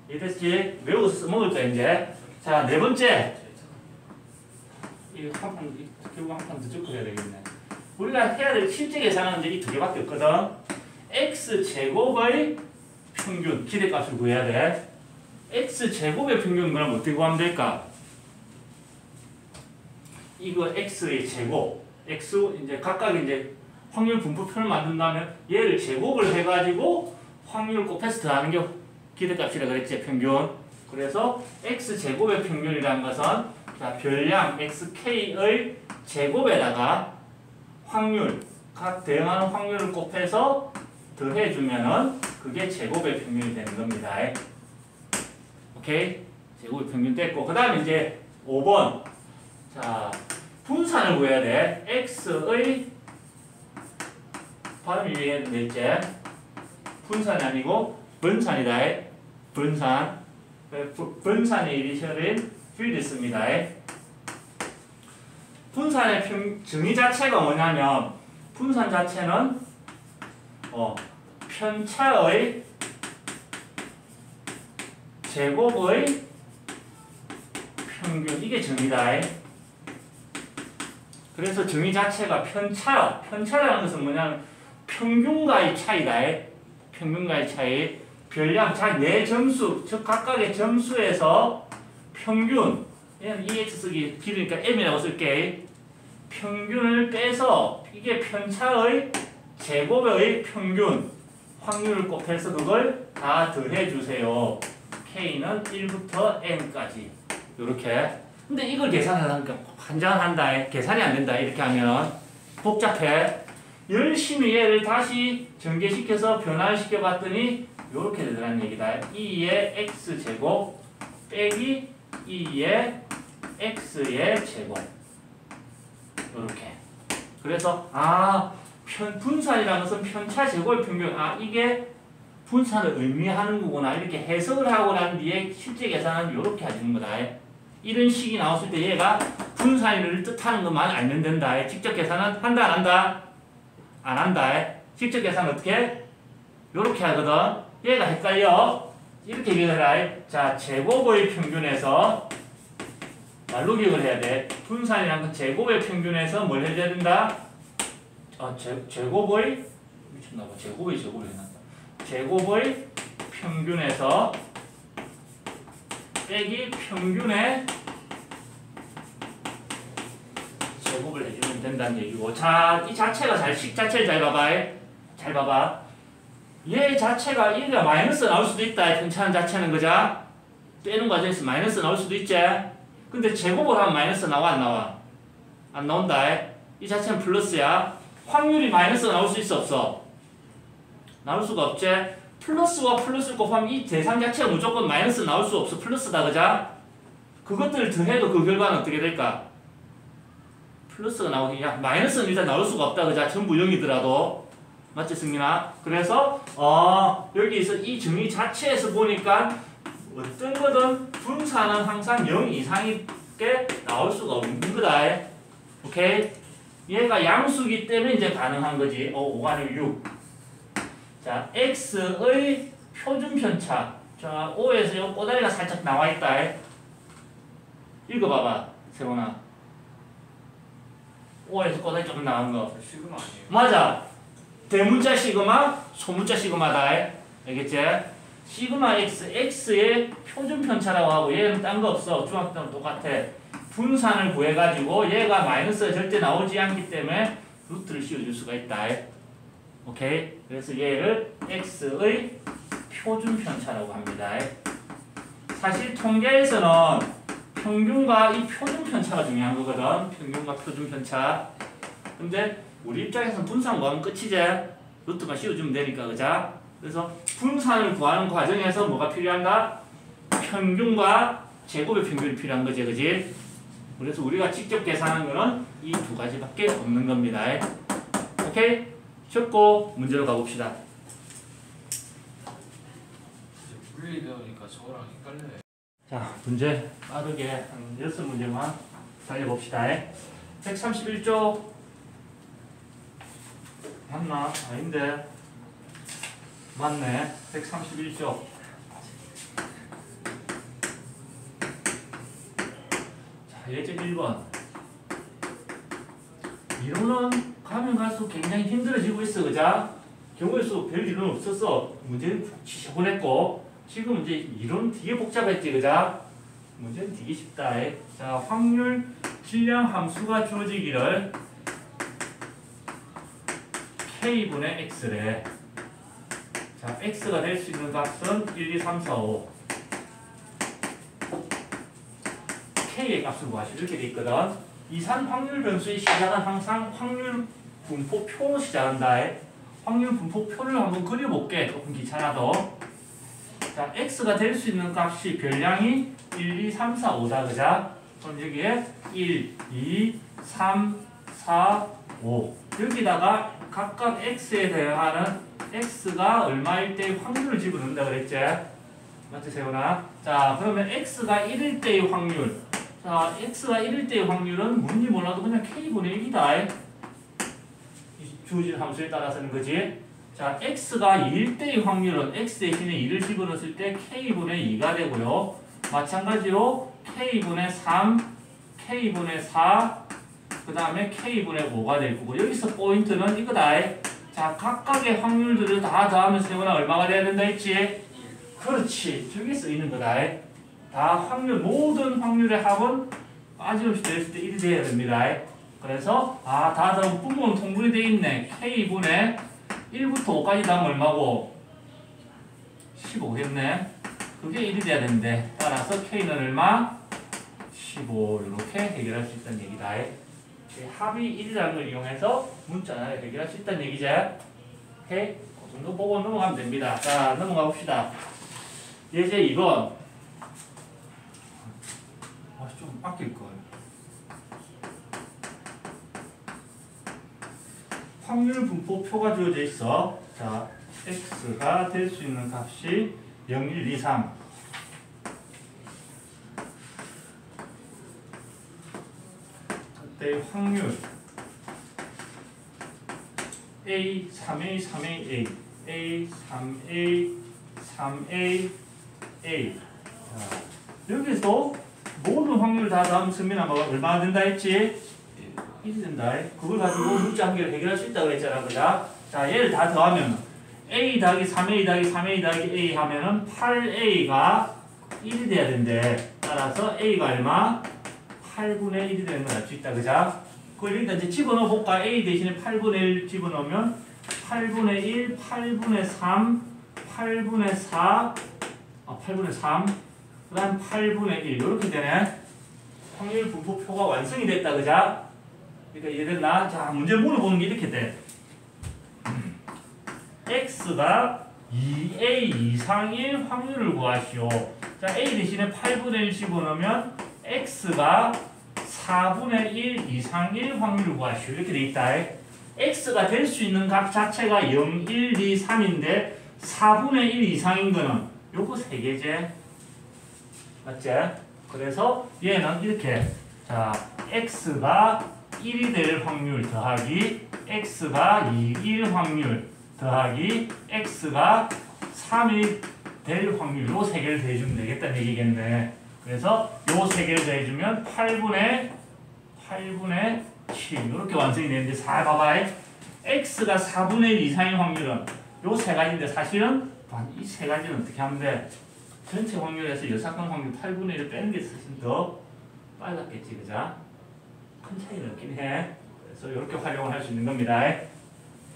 이해됐지? 외워서 써먹을 거야, 이제. 자, 네 번째. 이거 결국 한 판 더 적어야 되겠네. 우리가 해야 될 실제 계산은 이제 이 두 개밖에 없거든. x제곱의 평균, 기대값을 구해야 돼. x제곱의 평균 그럼 어떻게 구하면 될까? 이거 x의 제곱, x 이제 각각 이제 확률 분포표를 만든다면 얘를 제곱을 해가지고 확률 곱해서 더하는 게 기대값이라 그랬지, 평균. 그래서 x제곱의 평균이라는 것은 자, 별량 xk의 제곱에다가 확률, 각 대응하는 확률을 곱해서 더해주면은 그게 제곱의 평균이 되는 겁니다. 오케이? 제곱의 평균 됐고, 그 다음에 이제 5번. 자, 분산을 구해야 돼. x의 발음이 낼제 분산이 아니고 분산이다. 분산. 분산의 이니셜인 필드입니다. 분산의 정의 자체가 뭐냐면 분산 자체는 편차의 제곱의 평균 이게 정의다. 그래서 정의 자체가 편차라는 것은 뭐냐면 평균과의 차이다. 평균과의 차이. 별량, 내 점수, 즉 각각의 점수에서 평균, 얘는 EX 쓰기 길으니까 M이라고 쓸게. 평균을 빼서 이게 편차의 제곱의 평균 확률을 곱해서 그걸 다 더해주세요. K는 1부터 N까지 요렇게. 근데 이걸 계산하니까 환장한다. 계산이 안 된다. 이렇게 하면 복잡해. 열심히 얘를 다시 전개시켜서 변화를 시켜봤더니 요렇게 되더라는 얘기다. 2의 x제곱 빼기 2의 x의 제곱 요렇게. 그래서 분산이라는 것은 편차 제곱의 평균. 이게 분산을 의미하는 거구나. 이렇게 해석을 하고 난 뒤에 실제 계산은 요렇게 해주는 거다. 이런 식이 나왔을 때 얘가 분산을 뜻하는 것만 알면 된다. 직접 계산은 한다 안 한다? 안 한다. 직접 계산 어떻게? 요렇게 하거든. 얘가 헷갈려. 이렇게 기억해라. 자, 제곱의 평균에서 말로 기억을 해야 돼. 분산이라는 건 제곱의 평균에서 뭘 해야 된다? 제곱의 미쳤나봐. 제곱을 해놨다. 제곱의 평균에서 빼기 평균의 제곱을 해주면 된다는 얘기고. 자, 이 자체가 식 자체를 잘 봐봐. 잘 봐봐. 얘 자체가 얘가 마이너스 나올 수도 있다. 편차는 자체는 그자? 빼는 과정에서 마이너스 나올 수도 있지? 근데 제곱을 하면 마이너스 나와 안 나와? 안 나온다. 이 자체는 플러스야. 확률이 마이너스 나올 수 있어 없어? 나올 수가 없지? 플러스와 플러스를 곱하면 이 대상 자체가 무조건 마이너스 나올 수 없어. 플러스다 그자? 그것들을 더해도 그 결과는 어떻게 될까? 플러스가 나오긴 마이너스는 일단 나올 수가 없다 그자? 전부 0이더라도. 맞지 승민아? 그래서 여기서 이 정의 자체에서 보니까 어떤 거든 분산은 항상 0 이상이 나올 수가 없는 거다. 오케이? 얘가 양수기 때문에 이제 가능한 거지. 5가 6. 자, x의 표준 편차. 자, 5에서 요 꼬다리가 살짝 나와 있다. 읽어봐봐, 세훈아. 5에서 꼬다리 조금 나온 거. 시그마 아니에요? 맞아. 대문자 시그마, 소문자 시그마다. 알겠지? 시그마 x, x의 표준 편차라고 하고 얘는 딴 거 없어. 중학교 때랑 똑같아. 분산을 구해가지고 얘가 마이너스가 절대 나오지 않기 때문에 루트를 씌워줄 수가 있다. 오케이? 그래서 얘를 x의 표준 편차라고 합니다. 사실 통계에서는 평균과 이 표준 편차가 중요한 거거든. 평균과 표준 편차. 근데 우리 입장에서는 분산 구하면 끝이지. 루트만 씌워주면 되니까, 그자? 그래서 분산을 구하는 과정에서 뭐가 필요한가? 평균과 제곱의 평균이 필요한 거지, 그지? 그래서 우리가 직접 계산하는 거는 이 두 가지밖에 없는 겁니다. 오케이? 적고 문제로 가봅시다. 물리 배우니까 저거랑 헷갈려요. 자, 문제 빠르게 한 6문제만 달려봅시다. 131쪽 맞나? 아닌데 맞네. 131쪽 자, 예제 1번 이론은 가면 갈수록 굉장히 힘들어지고 있어. 그자? 경우의 수 별 이론 없었어. 문제는 지저분했고 지금 이제 이론 되게 복잡했지. 그자? 문제는 되게 쉽다. 자, 확률 질량 함수가 주어지기를 K분의 X래. 자, X가 될 수 있는 값은 1, 2, 3, 4, 5. K의 값을 구하시오. 이렇게 돼 있거든. 이산 확률 변수의 시작은 항상 확률 분포표로 시작한다. 확률 분포표를 한번 그려볼게. 조금 귀찮아도. 자, X가 될 수 있는 값이 별량이 1, 2, 3, 4, 5다. 그자? 그럼 여기에 1, 2, 3, 4, 5 여기다가 각각 x에 대하는 x가 얼마일 때의 확률을 집어넣는다 그랬지? 맞지 세훈아? 자 그러면 x가 1일 때의 확률 자 x가 1일 때의 확률은 뭔지 몰라도 그냥 k분의 1이다 주어진 함수에 따라서는 거지? 자 x가 2일 때의 확률은 x 대신에 2를 집어넣었을 때 k분의 2가 되고요 마찬가지로 k분의 3, k분의 4 그 다음에 k분의 5가 될 거고 여기서 포인트는 이거다 자 각각의 확률들을 다 더하면서 세훈아 얼마가 돼야 된다 했지? 그렇지 저기 써 있는 거다 다 확률 모든 확률의 합은 빠짐없이 됐을 때 1이 돼야 됩니다 그래서 다 더하면 분모는 통분이 돼 있네 k분의 1부터 5까지 더하면 얼마고? 15겠네 그게 1이 돼야 되는데 따라서 k는 얼마? 15 이렇게 해결할 수 있다는 얘기다 합이 1이라는 걸 이용해서 문자를 해결할 수 있다는 얘기죠 오케이? 그 정도 보고 넘어가면 됩니다 자 넘어가 봅시다 예제 2번 좀 아낄걸 확률 분포표가 주어져 있어 자 x가 될 수 있는 값이 0, 1, 2, 3 그때의 확률 A, 3A, 3A, A A, 3A, 3A, A 자, 여기서 모든 확률 다 더하면 승민아 얼마나 된다 했지? 1이 된다 그걸 가지고 문자 한 개를 해결할 수 있다고 했잖아 그자? 자 얘를 다 더하면 A 더하기 3A 더하기 3A 더하기 A 하면은 8A가 1이 돼야 된대 따라서 A가 얼마? 8분의 1이 되는 걸 알 수 있다 그자? 그걸 일단 이제 집어넣어 볼까? A 대신에 8분의 1 집어넣으면 8분의 1, 8분의 3, 8분의 4 8분의 3 그 다음 8분의 1 이렇게 되네 확률 분포표가 완성이 됐다 그자? 그러니까 이해됐나? 자 문제 물어보는 게 이렇게 돼 x가 2a 이상일 확률을 구하시오 자 a 대신에 8분의 1 집어넣으면 x가 4분의 1 이상일 확률을 구하시오 이렇게 돼 있다 x가 될 수 있는 값 자체가 0, 1, 2, 3인데 4분의 1 이상인 거는 요거 3개제 맞지? 그래서 얘는 이렇게 자 x가 1이 될 확률 더하기 x가 2일 확률 더하기 x가 3이 될 확률 요 3개를 더해주면 되겠다는 얘기겠네 그래서 요 3개를 더해주면 8분의 7 이렇게 완성이 되는데 잘 봐봐 x가 4분의 1 이상의 확률은 요 3가지인데 사실은 이 3가지는 어떻게 하면 돼? 전체 확률에서 여사건 확률 8분의 1을 빼는 게 사실 더 빨랐겠지 그자? 큰 차이는 없긴 해 그래서 이렇게 활용을 할 수 있는 겁니다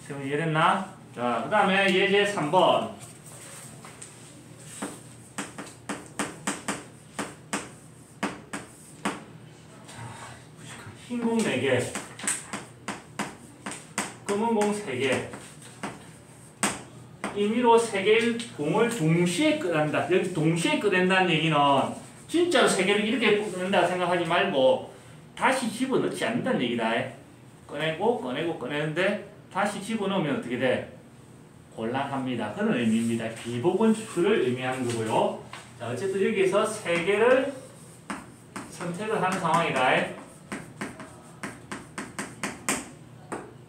지금 이해됐나? 자, 그 다음에 예제 3번 흰 공 4개 검은 공 3개 임의로 3개의 공을 동시에 끄낸다 여기 동시에 끄낸다는 얘기는 진짜로 3개를 이렇게 끄낸다 생각하지 말고 다시 집어넣지 않는다는 얘기다 꺼내고 꺼내고 꺼내는데 다시 집어넣으면 어떻게 돼? 곤란합니다. 그런 의미입니다. 비보건수를 의미하는 거고요. 자, 어쨌든 여기서 3개를 선택을 하는 상황이다.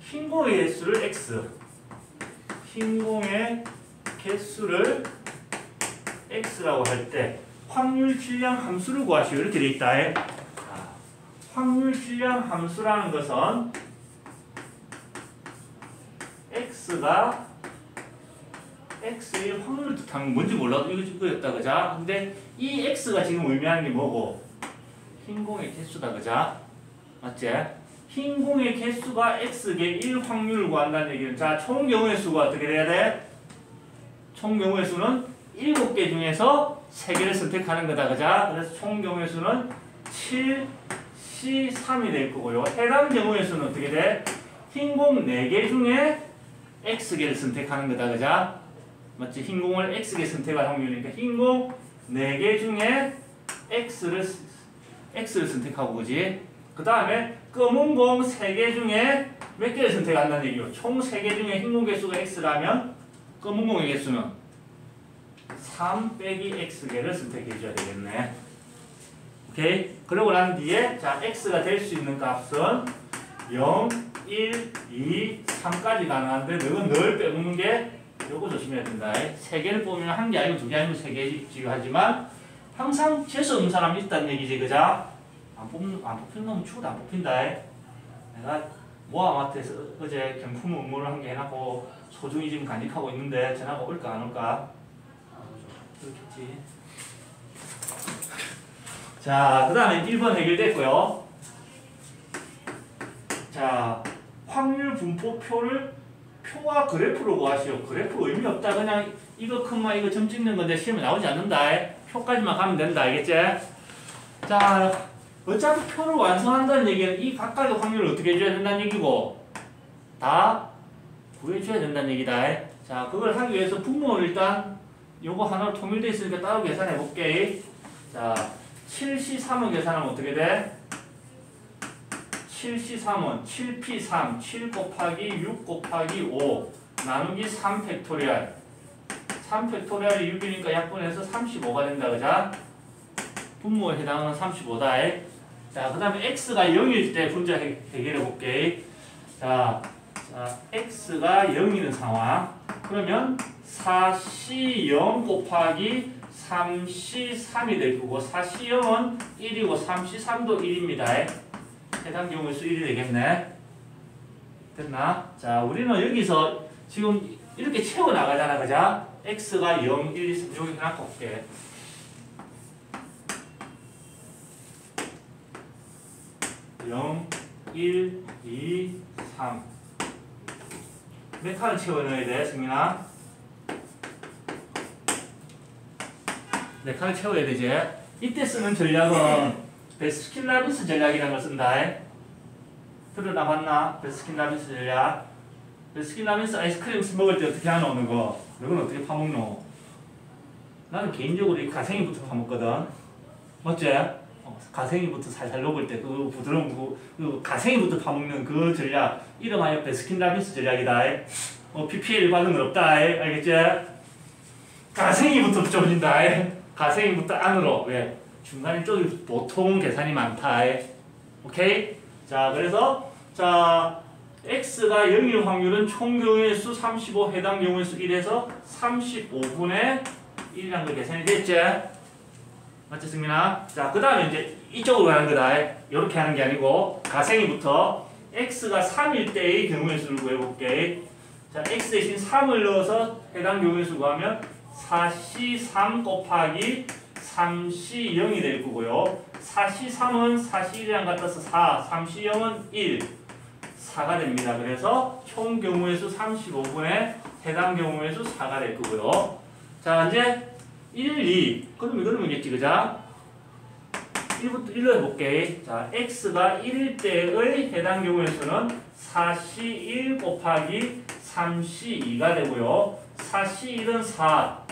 흰 공의 개수를 x, 흰 공의 개수를 x라고 할 때 확률 질량 함수를 구하시오. 이렇게 돼 있다. 확률 질량 함수라는 것은 x가 x의 확률을 뜻하는 뭔지 몰라도 이거였다 그자? 근데 이 x가 지금 의미하는 게 뭐고? 흰 공의 개수다 그자? 맞지? 흰 공의 개수가 x개 1 확률을 구한다는 얘기는 자, 총 경우의 수가 어떻게 돼야 돼? 총 경우의 수는 7개 중에서 3개를 선택하는 거다 그자? 그래서 총 경우의 수는 7, C, 3이 될 거고요. 해당 경우의 수는 어떻게 돼? 흰 공 4개 중에 x개를 선택하는 거다 그자? 맞지? 흰 공을 x개 선택할 확률이니까 흰 공 4개 중에 x를 X를 선택하고 그지? 그 다음에 검은 공 3개 중에 몇 개를 선택한다는 얘기요? 총 3개 중에 흰 공 개수가 X라면 검은 공의 개수는 3 빼기 X개를 선택해 줘야 되겠네. 오케이? 그러고 난 뒤에 자 X가 될 수 있는 값은 0, 1, 2, 3까지 가능한데 너는 늘 빼먹는 게 요거 조심해야 된다. 3개를 뽑으면 1개 아니고 2개 아니고 3개씩 하지만 항상 재수 없는 사람이 있다는 얘기지, 그자? 안 뽑히는 놈은 죽어도 안 뽑힌다. 내가 모아마트에서 어제 경품 업무를 한 개 해놨고 소중히 지금 간직하고 있는데 전화가 올까 안 올까? 그렇겠지. 자, 그 다음에 1번 해결됐고요. 자, 확률 분포표를 표와 그래프로 구하시오. 그래프 의미 없다. 그냥 이거 컴마 이거 점 찍는 건데 시험에 나오지 않는다. 표까지만 가면 된다. 알겠지? 자, 어차피 표를 완성한다는 얘기는 이 각각의 확률을 어떻게 해줘야 된다는 얘기고 다 구해줘야 된다는 얘기다. 자, 그걸 하기 위해서 분모를 일단 요거 하나로 통일되어 있으니까 따로 계산해 볼게. 자, 7C3을 계산하면 어떻게 돼? 7C3은 7P3, 7 곱하기 6 곱하기 5 나누기 3 팩토리얼 3 팩토리얼이 6이니까 약분해서 35가 된다. 그자? 분모에 해당하는 35다. 자, 그 다음에 X가 0일 때 분자 해결해 볼게. 자, X가 0이는 상황. 그러면 4C0 곱하기 3C3이 될 거고 4C0은 1이고 3C3도 1입니다. 해당 경우의 수 1이 되겠네. 됐나? 자, 우리는 여기서 지금 이렇게 채워 나가잖아. 그자? X가 0, 1, 2, 3 여기 해놓고 올게. 0, 1, 2, 3 몇 칸을 채워 넣어야 돼, 승민아? 네 칸을 채워야 되지. 이때 쓰는 전략은 베스킨라빈스 전략이라는 걸 쓴다. 들어나 봤나? 베스킨라빈스 전략. 베스킨라빈스 아이스크림 먹을 때 어떻게 하노, 너거? 너건 어떻게 파먹노? 나는 개인적으로 이 가생이부터 파먹거든. 맞지? 가생이부터 살살 녹을 때 그 부드러운 그 가생이부터 파먹는 그 전략 이름하여 베스킨라빈스 전략이다. PPL 받은 건 없다. 알겠지? 가생이부터 좁힌다. 가생이부터 안으로. 왜? 중간에 쪽이 보통 계산이 많다. 오케이? 자, 그래서 자 X가 0일 확률은 총 경우의 수 35, 해당 경우의 수 1에서 35분의 1이라는 거 계산이 됐지? 맞지, 승민아? 자, 그 다음에 이제 이쪽으로 가는 거다. 이렇게 하는 게 아니고 가생이부터 X가 3일 때의 경우의 수를 구해볼게. 자, X 대신 3을 넣어서 해당 경우의 수 구하면 4C3 곱하기 3C0이 될 거고요. 4C3은 4C1이랑 같아서 4, 3C0은 1, 4가 됩니다. 그래서 총 경우의 수 35분의 해당 경우의 수 4가 될 거고요. 자, 이제 1, 2. 그러면겠지, 그자? 1부터 1로 해볼게. 자, X가 1일 때의 해당 경우의 수는 4C1 곱하기 3C2가 되고요. 4C1은 4,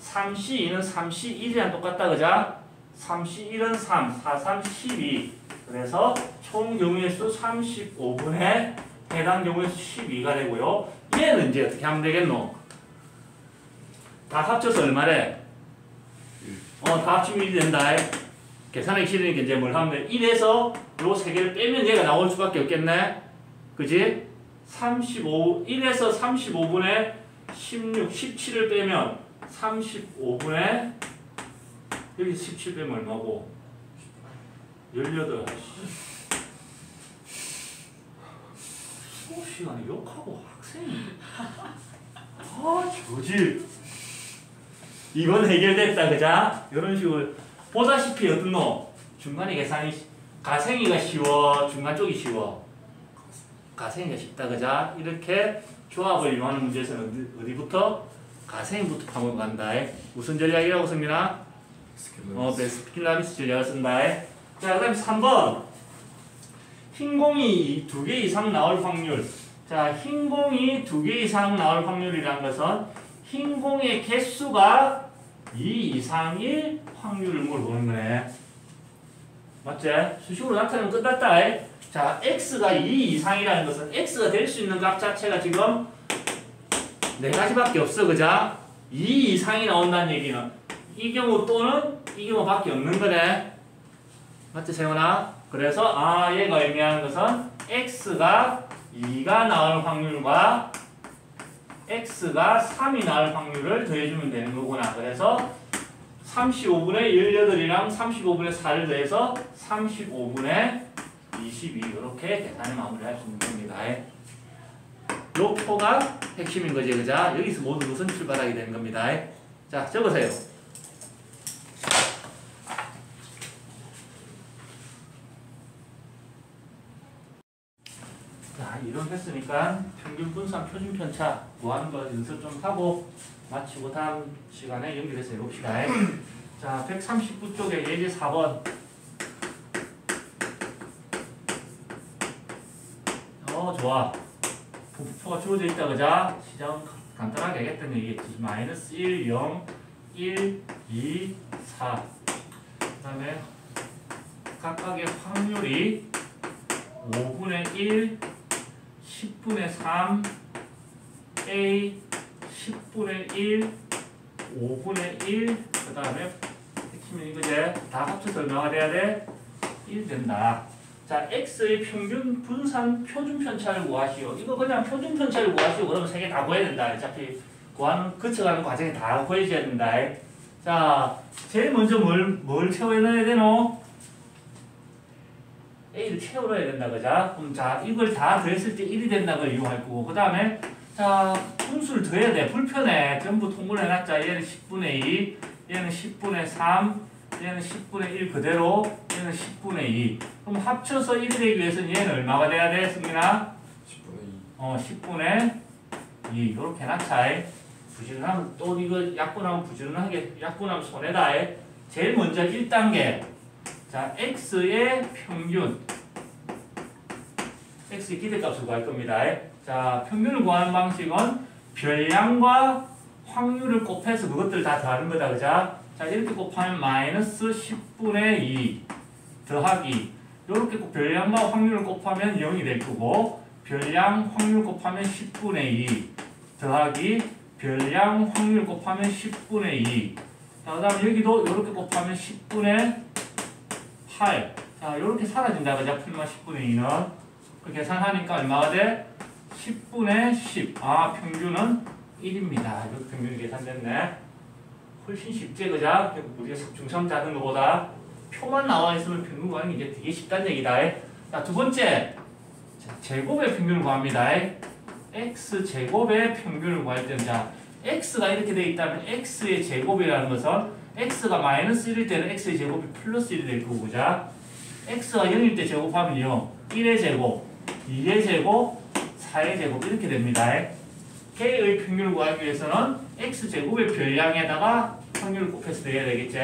3C2는 3C1이랑 똑같다, 그자? 3C1은 3, 4, 3, 12. 그래서 총 경우의 수 35분의 해당 경우의 수 12가 되고요. 얘는 이제 어떻게 하면 되겠노? 다 합쳐서 얼마래? 다 합치면 1이 된다. 계산하기 싫으니까 이제 뭘 하면 돼? 1에서 요 3개를 빼면 얘가 나올 수밖에 없겠네? 그지? 1에서 35분의 16, 17을 빼면 35분의 여기 17 빼면 얼마고? 18. 수업 시간에 욕하고 학생이 저지. 이건 해결됐다, 그자? 이런 식으로 보다시피 어떤 놈? 중간에 계산이 가생이가 쉬워, 중간 쪽이 쉬워. 가생이가 쉽다, 그자? 이렇게 조합을 이용하는 문제에서는 어디부터? 가생이부터 파고 간다. 무슨 전략이라고 승민아? 베스킨라빈스 전략을 쓴다. 자, 그 다음에 3번. 흰 공이 2개 이상 나올 확률. 자, 흰 공이 2개 이상 나올 확률이라는 것은 흰 공의 개수가 2 이상일 확률을 물어보는 거네. 맞지? 수식으로 나타내면 끝났다. 자, x가 2 이상이라는 것은 x가 될 수 있는 값 자체가 지금 4가지밖에 없어. 그자? 2 이상이 나온다는 얘기는 이 경우 또는 이 경우밖에 없는 거네. 맞지, 세훈아? 그래서 얘가 의미하는 것은 x가 2가 나올 확률과 x가 3이 나올 확률을 더해주면 되는 거구나. 그래서 35분의 18이랑 35분의 4를 더해서 35분의 22 이렇게 계산을 마무리할 수 있는 겁니다. 요 표가 핵심인 거지, 그자? 여기서 모든 것은 출발하게 되는 겁니다. 자, 적으세요. 자, 이런 했으니까 평균 분산 표준 편차 구하는 거 연습 좀 하고 마치고 다음 시간에 연결해서 해봅시다. 자, 139쪽에 예제 4번. 좋아. 부표가 주어져 있다, 그자? 시작은 간단하게 하겠다는 얘기겠지. 마이너스 1, 0, 1, 2, 4. 그 다음에 각각의 확률이 5분의 1, 10분의 3, A, 10분의 1, 5분의 1, 그 다음에 핵심이 이거지? 다 합쳐서 얼마가 돼야 돼? 1 된다. 자, x의 평균 분산 표준 편차를 구하시오. 이거 그냥 표준 편차를 구하시오. 그러면 3개 다 구해야 된다. 어차피 거쳐가는 과정에 다 구해줘야 된다. 자, 제일 먼저 뭘 채워넣어야 되노? A를 채워넣어야 된다. 그자? 그럼 자, 이걸 다 더했을 때 1이 된다는 걸 이용할 거고. 그 다음에, 자, 분수를 더해야 돼. 불편해. 전부 통분해놨자. 얘는 10분의 2, 얘는 10분의 3, 얘는 10분의 1 그대로, 얘는 10분의 2. 그럼 합쳐서 1이 되기 위해서는 얘는 얼마가 돼야 돼, 승민아? 10분의 2. 10분의 2. 이렇게 해놨자. 부지런하면, 또 이거 약분하면 부지런하게, 약분하면 손해다. 제일 먼저 1단계. 자, x의 평균. x의 기대값을 구할 겁니다. 자, 평균을 구하는 방식은 별량과 확률을 곱해서 그것들을 다 더하는 거다. 그자? 자, 이렇게 곱하면 마이너스 10분의 2 더하기 이렇게 별량과 확률을 곱하면 0이 될 거고 별량 확률 곱하면 10분의 2 더하기 별량 확률 곱하면 10분의 2 자, 그 다음에 여기도 이렇게 곱하면 10분의 8 자, 이렇게 사라진다. 그자? 풀마 10분의 2는 그 계산하니까 얼마가 돼? 10분의 10 평균은 1입니다. 이렇게 평균이 계산됐네. 훨씬 쉽지, 그자? 우리가 중점 잡은 것보다 표만 나와 있으면 평균 구하는 게 이제 되게 쉽다는 얘기다. 자, 두 번째. 자, 제곱의 평균을 구합니다. x 제곱의 평균을 구할 때는 자, x가 이렇게 되어 있다면 x의 제곱이라는 것은 x가 마이너스 1일 때는 x의 제곱이 플러스 1이 될 거고, 자. x가 0일 때 제곱하면 0, 1의 제곱, 2의 제곱, 4의 제곱 이렇게 됩니다. k의 평균을 구하기 위해서는 x제곱의 별량에다가 확률을 곱해서 내야 되겠지?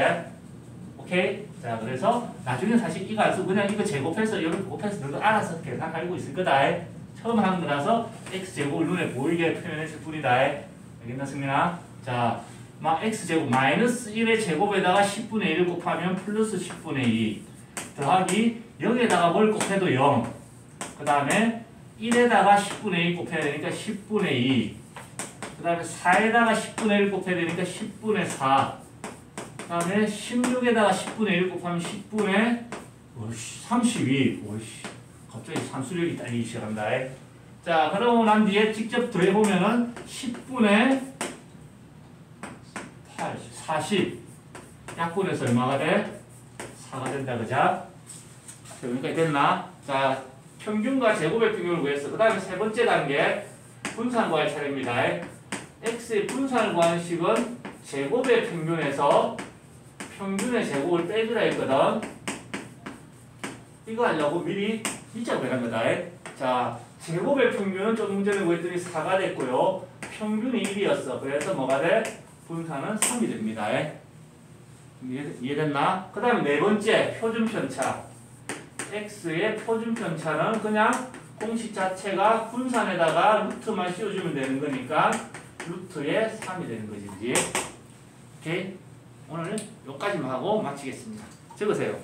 오케이? 자, 그래서 나중에 사실 이거 안 쓰고 그냥 이거 제곱해서 이렇게 곱해서 너도 알아서 계산 알고 있을 거다. 처음 하는 거라서 x제곱을 눈에 보이게 표현했을 뿐이다. 알겠나, 승민아? 자, x제곱 마이너스 1의 제곱에다가 10분의 1을 곱하면 플러스 10분의 2 더하기 0에다가 뭘 곱해도 0 그 다음에 1에다가 10분의 1 곱해야 되니까 10분의 2 그 다음에 4에다가 10분의 1 곱해야 되니까 10분의 4 그 다음에 16에다가 10분의 1 곱하면 10분의 32 갑자기 산수력이 딸리기 시작한다. 자, 그러고 난 뒤에 직접 더해보면은 10분의 8 40 약분해서 얼마가 돼? 4가 된다. 그자? 여기까지 됐나? 자, 평균과 제곱의 평균을 구했어. 그 다음에 세 번째 단계 분산 구할 차례입니다. x의 분산을 구하는 식은 제곱의 평균에서 평균의 제곱을 빼주라 했거든. 이거 하려고 미리 밑자고 해간 거다. 자, 제곱의 평균은 조금 전에 구했더니 4가 됐고요. 평균이 1이었어. 그래서 뭐가 돼? 분산은 3이 됩니다. 이해됐나? 그 다음에 네 번째 표준 편차. x의 표준 편차는 그냥 공식 자체가 분산에다가 루트만 씌워주면 되는 거니까 루트의 3이 되는 거지, 그지? 오케이? 오늘 여기까지만 하고 마치겠습니다. 적으세요.